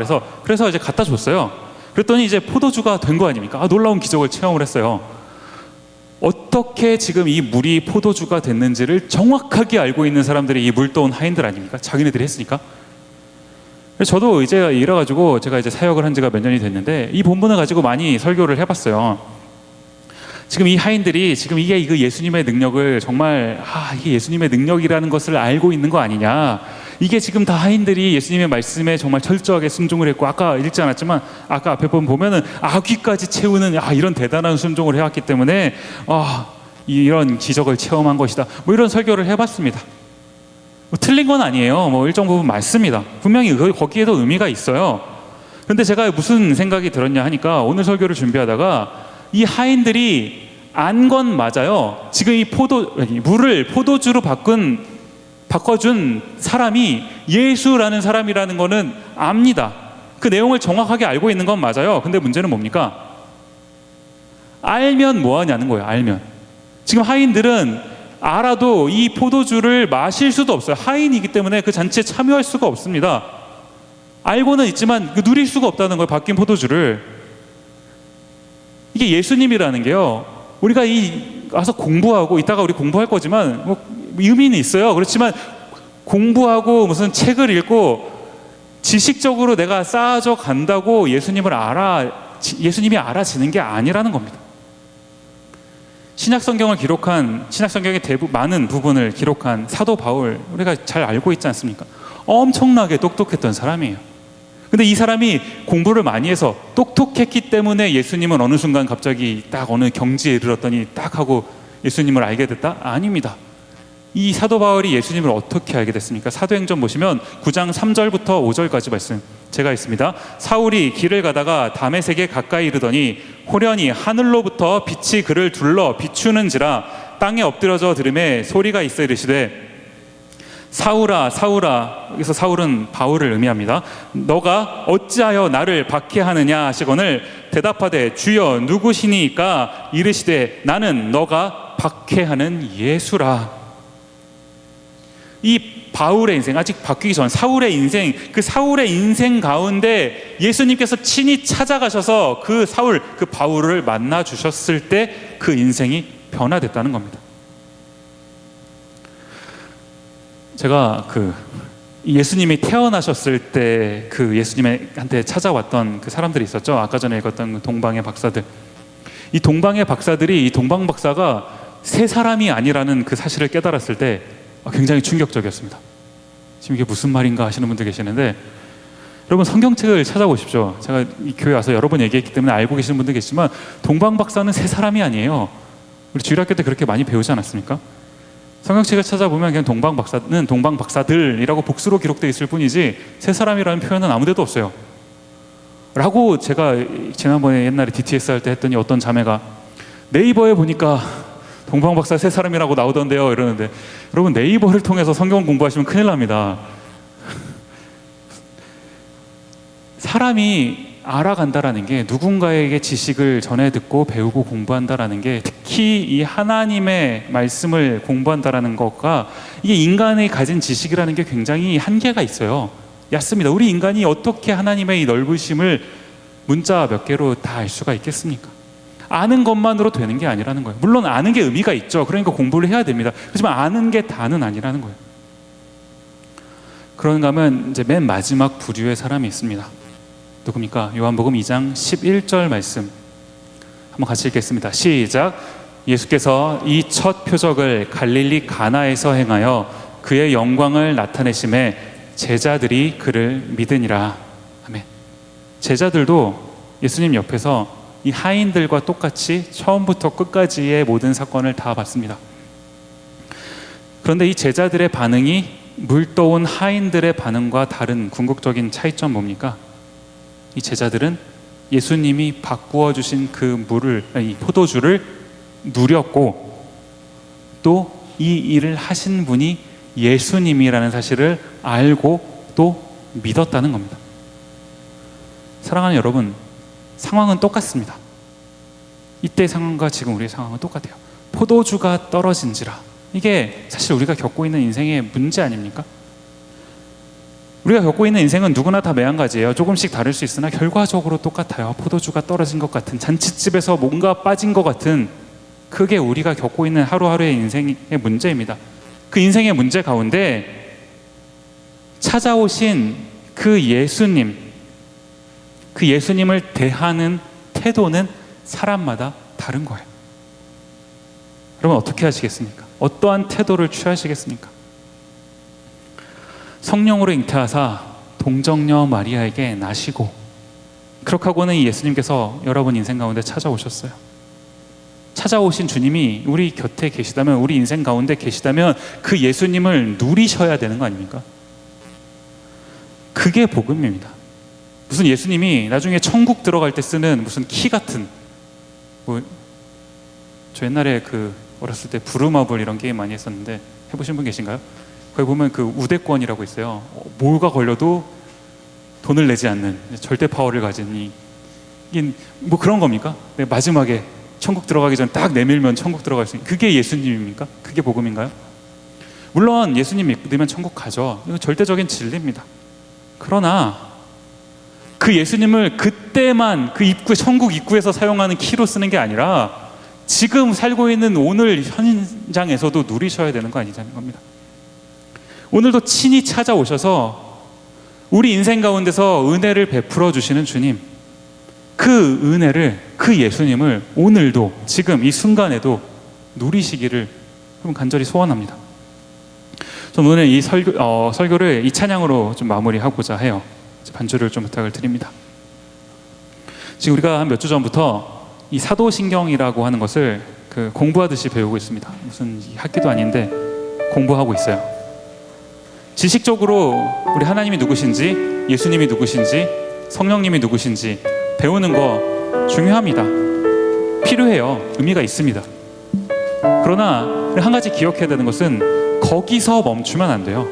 그래서 이제 갖다 줬어요. 그랬더니 이제 포도주가 된 거 아닙니까? 놀라운 기적을 체험을 했어요. 어떻게 지금 이 물이 포도주가 됐는지를 정확하게 알고 있는 사람들이 이 물 떠온 하인들 아닙니까? 자기네들이 했으니까. 저도 이제 이래가지고 제가 이제 사역을 한 지가 몇 년이 됐는데 이 본문을 가지고 많이 설교를 해봤어요. 지금 이 하인들이 지금 이게 예수님의 능력을 정말 이게 예수님의 능력이라는 것을 알고 있는 거 아니냐. 이게 지금 다 하인들이 예수님의 말씀에 정말 철저하게 순종을 했고 아까 읽지 않았지만 아까 앞에 보면은 아귀까지 채우는 이런 대단한 순종을 해왔기 때문에 이런 기적을 체험한 것이다. 뭐 이런 설교를 해봤습니다. 틀린 건 아니에요. 일정 부분 맞습니다. 분명히 거기에도 의미가 있어요. 근데 제가 무슨 생각이 들었냐 하니까 오늘 설교를 준비하다가 이 하인들이 안 건 맞아요. 지금 이 물을 포도주로 바꿔준 사람이 예수라는 사람이라는 거는 압니다. 그 내용을 정확하게 알고 있는 건 맞아요. 근데 문제는 뭡니까? 알면 뭐 하냐는 거예요. 알면. 지금 하인들은 알아도 이 포도주를 마실 수도 없어요. 하인이기 때문에 그 잔치에 참여할 수가 없습니다. 알고는 있지만 누릴 수가 없다는 거예요. 바뀐 포도주를. 이게 예수님이라는 게요, 우리가 와서 공부하고 이따가 우리 공부할 거지만 의미는 있어요. 그렇지만 공부하고 무슨 책을 읽고 지식적으로 내가 쌓아져 간다고 예수님이 알아지는 게 아니라는 겁니다. 신약 성경의 많은 부분을 기록한 사도 바울, 우리가 잘 알고 있지 않습니까? 엄청나게 똑똑했던 사람이에요. 근데 이 사람이 공부를 많이 해서 똑똑했기 때문에 예수님은 어느 순간 갑자기 딱 어느 경지에 이르렀더니 딱 하고 예수님을 알게 됐다? 아닙니다. 이 사도 바울이 예수님을 어떻게 알게 됐습니까? 사도행전 보시면 9장 3절부터 5절까지 말씀 제가 있습니다. 사울이 길을 가다가 다메섹에 가까이 이르더니 호련히 하늘로부터 빛이 그를 둘러 비추는지라 땅에 엎드려져 들음에 소리가 있어 이르시되 사울아 사울아, 여기서 사울은 바울을 의미합니다. 너가 어찌하여 나를 박해하느냐 하시거늘 대답하되 주여 누구시니까 이르시되 나는 너가 박해하는 예수라. 이 바울의 인생, 아직 바뀌기 전 사울의 인생, 그 사울의 인생 가운데 예수님께서 친히 찾아가셔서 그 바울을 만나 주셨을 때 그 인생이 변화됐다는 겁니다. 제가 예수님이 태어나셨을 때 그 예수님한테 찾아왔던 그 사람들이 있었죠. 아까 전에 읽었던 그 동방의 박사들. 이 동방의 박사들이 이 동방 박사가 세 사람이 아니라는 그 사실을 깨달았을 때 굉장히 충격적이었습니다. 지금 이게 무슨 말인가 하시는 분들 계시는데, 여러분 성경책을 찾아보십시오. 제가 이 교회 와서 여러 번 얘기했기 때문에 알고 계시는 분들 계시지만 동방 박사는 세 사람이 아니에요. 우리 주일학교 때 그렇게 많이 배우지 않았습니까? 성경책을 찾아보면 그냥 동방 박사는 동방 박사들이라고 복수로 기록되어 있을 뿐이지 세 사람이라는 표현은 아무데도 없어요. 라고 제가 지난번에 옛날에 DTS 할 때 했더니 어떤 자매가 네이버에 보니까 동방 박사 세 사람이라고 나오던데요 이러는데, 여러분 네이버를 통해서 성경 공부하시면 큰일 납니다. 사람이 알아간다라는 게, 누군가에게 지식을 전해 듣고 배우고 공부한다라는 게, 특히 이 하나님의 말씀을 공부한다라는 것과 이게 인간이 가진 지식이라는 게 굉장히 한계가 있어요. 얕습니다. 우리 인간이 어떻게 하나님의 이 넓으심을 문자 몇 개로 다 알 수가 있겠습니까? 아는 것만으로 되는 게 아니라는 거예요. 물론 아는 게 의미가 있죠. 그러니까 공부를 해야 됩니다. 하지만 아는 게 다는 아니라는 거예요. 그런가 하면 이제 맨 마지막 부류의 사람이 있습니다. 누굽니까? 요한복음 2장 11절 말씀 한번 같이 읽겠습니다. 시작. 예수께서 이 첫 표적을 갈릴리 가나에서 행하여 그의 영광을 나타내심에 제자들이 그를 믿으니라. 아멘. 제자들도 예수님 옆에서 이 하인들과 똑같이 처음부터 끝까지의 모든 사건을 다 봤습니다. 그런데 이 제자들의 반응이 물떠온 하인들의 반응과 다른 궁극적인 차이점 뭡니까? 이 제자들은 예수님이 바꾸어 주신 그 이 포도주를 누렸고, 또 이 일을 하신 분이 예수님이라는 사실을 알고 또 믿었다는 겁니다. 사랑하는 여러분, 상황은 똑같습니다. 이때 상황과 지금 우리의 상황은 똑같아요. 포도주가 떨어진지라. 이게 사실 우리가 겪고 있는 인생의 문제 아닙니까? 우리가 겪고 있는 인생은 누구나 다 매한가지예요. 조금씩 다를 수 있으나 결과적으로 똑같아요. 포도주가 떨어진 것 같은, 잔칫집에서 뭔가 빠진 것 같은, 그게 우리가 겪고 있는 하루하루의 인생의 문제입니다. 그 인생의 문제 가운데 찾아오신 그 예수님을 대하는 태도는 사람마다 다른 거예요. 여러분, 어떻게 하시겠습니까? 어떠한 태도를 취하시겠습니까? 성령으로 잉태하사 동정녀 마리아에게 나시고, 그렇게 하고는 이 예수님께서 여러분 인생 가운데 찾아오셨어요. 찾아오신 주님이 우리 곁에 계시다면, 우리 인생 가운데 계시다면 그 예수님을 누리셔야 되는 거 아닙니까? 그게 복음입니다. 무슨 예수님이 나중에 천국 들어갈 때 쓰는 무슨 키 같은, 저 옛날에 어렸을 때 부루마블 이런 게임 많이 했었는데 해보신 분 계신가요? 거기 보면 그 우대권이라고 있어요. 뭐가 걸려도 돈을 내지 않는 절대 파워를 가진 이게 뭐 그런 겁니까? 마지막에 천국 들어가기 전에 딱 내밀면 천국 들어갈 수 있는, 그게 예수님입니까? 그게 복음인가요? 물론 예수님 믿으면 천국 가죠. 이건 절대적인 진리입니다. 그러나 그 예수님을 그때만 천국 입구에서 사용하는 키로 쓰는 게 아니라 지금 살고 있는 오늘 현장에서도 누리셔야 되는 거 아니냐는 겁니다. 오늘도 친히 찾아오셔서 우리 인생 가운데서 은혜를 베풀어 주시는 주님, 그 은혜를, 그 예수님을 오늘도 지금 이 순간에도 누리시기를 여러분 간절히 소원합니다. 저는 오늘 이 설교를 이 찬양으로 좀 마무리하고자 해요. 반주를 좀 부탁을 드립니다. 지금 우리가 한 몇 주 전부터 이 사도신경이라고 하는 것을 공부하듯이 배우고 있습니다. 무슨 학기도 아닌데 공부하고 있어요. 지식적으로 우리 하나님이 누구신지, 예수님이 누구신지, 성령님이 누구신지 배우는 거 중요합니다. 필요해요. 의미가 있습니다. 그러나 한 가지 기억해야 되는 것은 거기서 멈추면 안 돼요.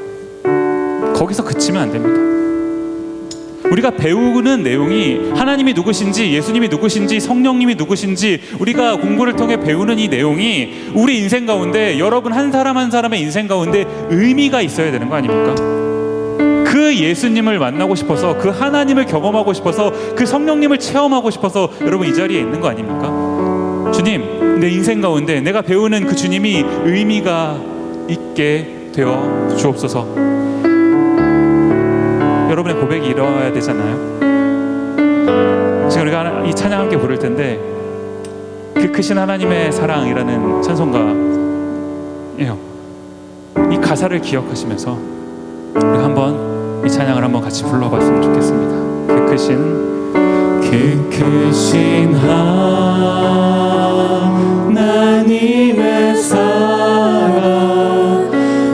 거기서 그치면 안 됩니다. 우리가 배우는 내용이 하나님이 누구신지, 예수님이 누구신지, 성령님이 누구신지 우리가 공부를 통해 배우는 이 내용이 우리 인생 가운데, 여러분 한 사람 한 사람의 인생 가운데 의미가 있어야 되는 거 아닙니까? 그 예수님을 만나고 싶어서, 그 하나님을 경험하고 싶어서, 그 성령님을 체험하고 싶어서 여러분 이 자리에 있는 거 아닙니까? 주님, 내 인생 가운데 내가 배우는 그 주님이 의미가 있게 되어 주옵소서. 여러분의 고백이 이루어야 되잖아요. 지금 우리가 이 찬양 함께 부를 텐데, 그 크신 하나님의 사랑이라는 찬송가예요. 이 가사를 기억하시면서 우리가 한번 이 찬양을 한번 같이 불러봤으면 좋겠습니다. 그 크신 하나님의 사랑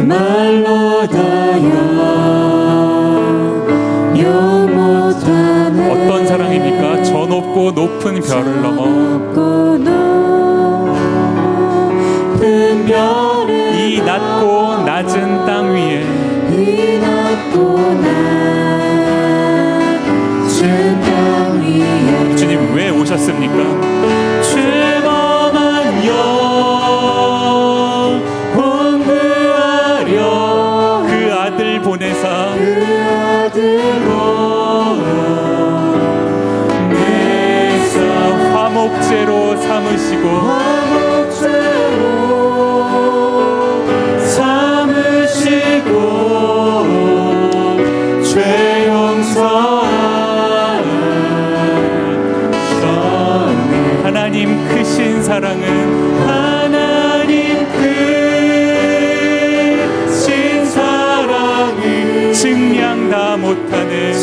말로 어떤 사랑입니까? 저 높고 높은 별을 넘어 이 낮고 낮은 땅 위에 주님 왜 오셨습니까? 죄범한 영혼 구하려 그 아들 보내사 화목제로 삼으시고 죄 용서하셨네. 하나님 크신 사랑은, 하나님 크신 사랑은 증량 다 못하네.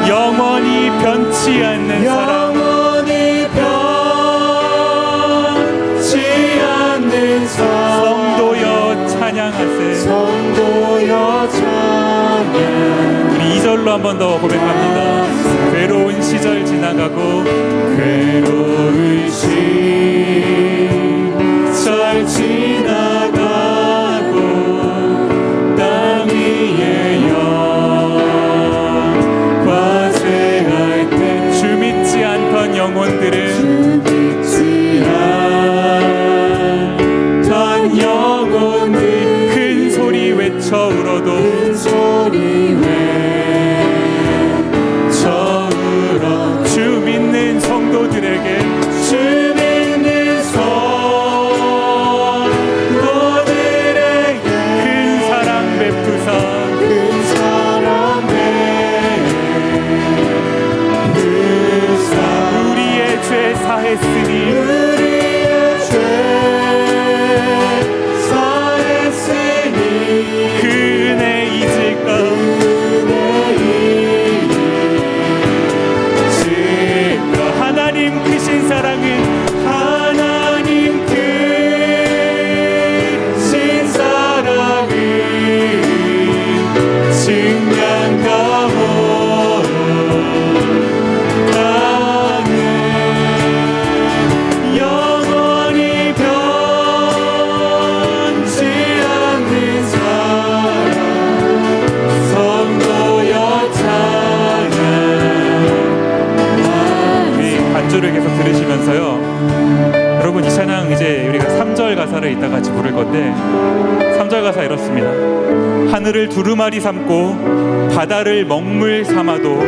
영원히 변치 않는 사랑, 영원히 변치 찬양하세. 성도여 찬양. 우리 2절로 한 번 더 고백합니다. 괴로운 시절 지나가고 괴로운 시절 지나가고 땅 위에 영화제할 때 주 믿지 않던 영혼들은 주 믿지 않던 영혼들 큰 소리 외쳐 울어도 큰 소리 외쳐 울어 주 믿는 성도들에게 주 믿는 성도들에게 큰 사랑 베푸사 큰 사랑 베푸사 우리의 죄 사했으니 우리의 죄 사했으니 그 은혜 잊을까. 하나님 크신 사랑은 하나님 크신 사랑은 증량가오 나는 영원히 변치 않는 사랑 성도여 찬양. 우리 반주를 계속 들으시면서요, 여러분 이 찬양 이제 우리가 3절 가사를 이따 같이 부를 건데 3절 가사 이렇습니다. 하늘을 두루마리 삼고 바다를 먹물 삼아도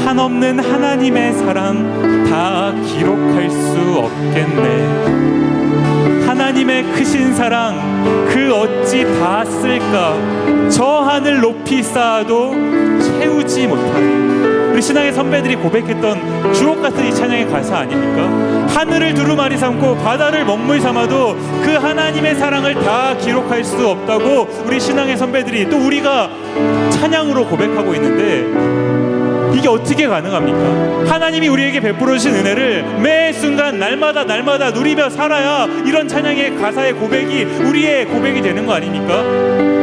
한없는 하나님의 사랑 다 기록할 수 없겠네. 하나님의 크신 사랑 그 어찌 다 쓸까. 저 하늘 높이 쌓아도 채우지 못하리. 우리 신앙의 선배들이 고백했던 주옥 같은 이 찬양의 가사 아닙니까? 하늘을 두루마리 삼고 바다를 먹물 삼아도 그 하나님의 사랑을 다 기록할 수 없다고 우리 신앙의 선배들이, 또 우리가 찬양으로 고백하고 있는데 이게 어떻게 가능합니까? 하나님이 우리에게 베풀어 주신 은혜를 매 순간 날마다 누리며 살아야 이런 찬양의 가사의 고백이 우리의 고백이 되는 거 아닙니까?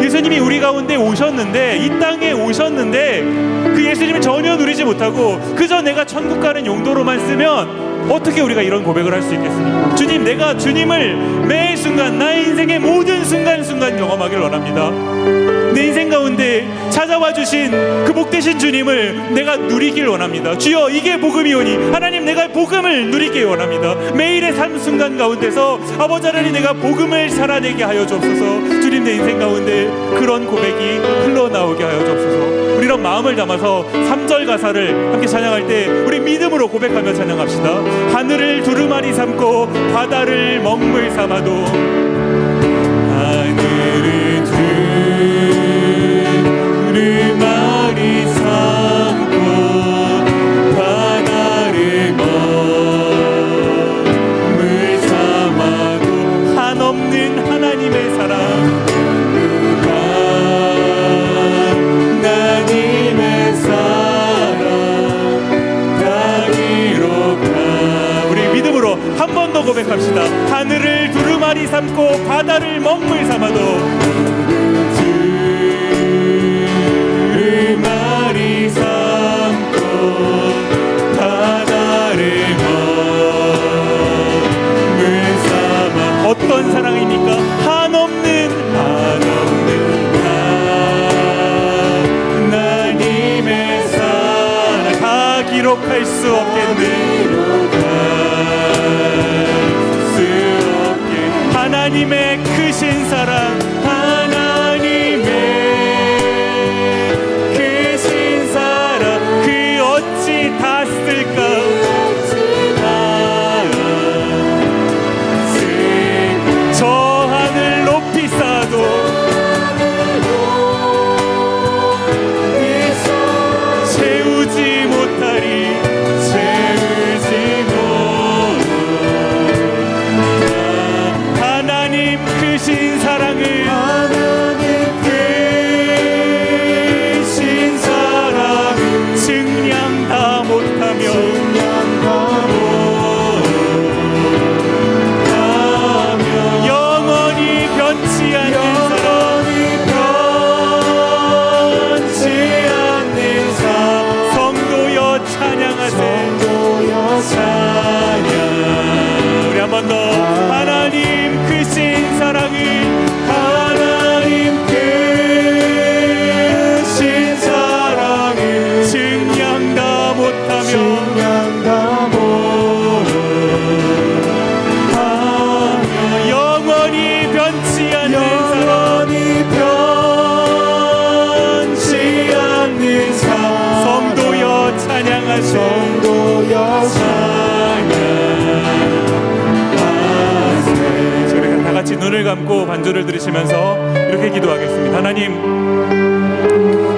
예수님이 우리 가운데 오셨는데, 이 땅에 오셨는데 그 예수님을 전혀 누리지 못하고 그저 내가 천국 가는 용도로만 쓰면 어떻게 우리가 이런 고백을 할 수 있겠습니까? 주님, 내가 주님을 매 순간 나의 인생의 모든 순간순간 경험하길 원합니다. 내 인생 가운데 찾아와 주신 그 복되신 주님을 내가 누리길 원합니다. 주여, 이게 복음이오니 하나님, 내가 복음을 누리길 원합니다. 매일의 삶 순간 가운데서 아버지 하나님, 내가 복음을 살아내게 하여 주옵소서. 주님, 내 인생 가운데 그런 고백이 흘러나오게 하여 주옵소서. 우리 이런 마음을 담아서 3절 가사를 함께 찬양할 때 우리 믿음으로 고백하며 찬양합시다. 하늘을 두루마리 삼고 바다를 먹물 삼아도 하늘을 두루마리 삼고 바다를 먹물 삼아도 한없는 하나님의 사랑 하나님의 사랑 다 기록하. 우리 믿음으로 한 번 더 고백합시다. 하늘을 두루마리 삼고 바다를 먹물 삼아도 두루마리 삼고 바다를 먹물 삼아. 어떤 사랑입니까? 한없는 하나님의 사랑 다 기록할 수 없겠네. 하나님의 크신 사랑, 하나님의 크신 사랑 그 어찌 다 쓸까. 저 하늘 높이 쌓아도 채우지 못하리. 하나님 크신 사랑을 눈을 감고 반주를 들으시면서 이렇게 기도하겠습니다. 하나님,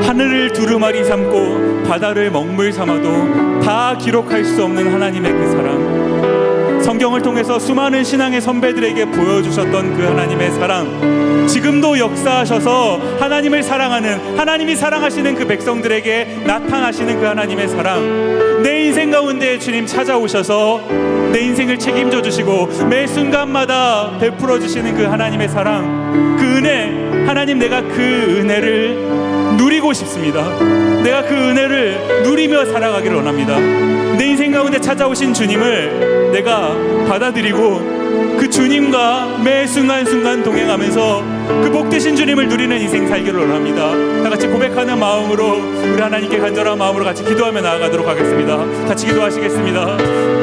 하늘을 두루마리 삼고 바다를 먹물 삼아도 다 기록할 수 없는 하나님의 그 사랑, 성경을 통해서 수많은 신앙의 선배들에게 보여주셨던 그 하나님의 사랑, 지금도 역사하셔서 하나님을 사랑하는, 하나님이 사랑하시는 그 백성들에게 나타나시는 그 하나님의 사랑, 내 인생 가운데 주님 찾아오셔서 내 인생을 책임져 주시고 매 순간마다 베풀어 주시는 그 하나님의 사랑, 그 은혜, 하나님, 내가 그 은혜를 누리고 싶습니다. 내가 그 은혜를 누리며 살아가기를 원합니다. 내 인생 가운데 찾아오신 주님을 내가 받아들이고 그 주님과 매 순간순간 동행하면서 그 복되신 주님을 누리는 인생 살기를 원합니다. 다 같이 고백하는 마음으로 우리 하나님께 간절한 마음으로 같이 기도하며 나아가도록 하겠습니다. 같이 기도하시겠습니다.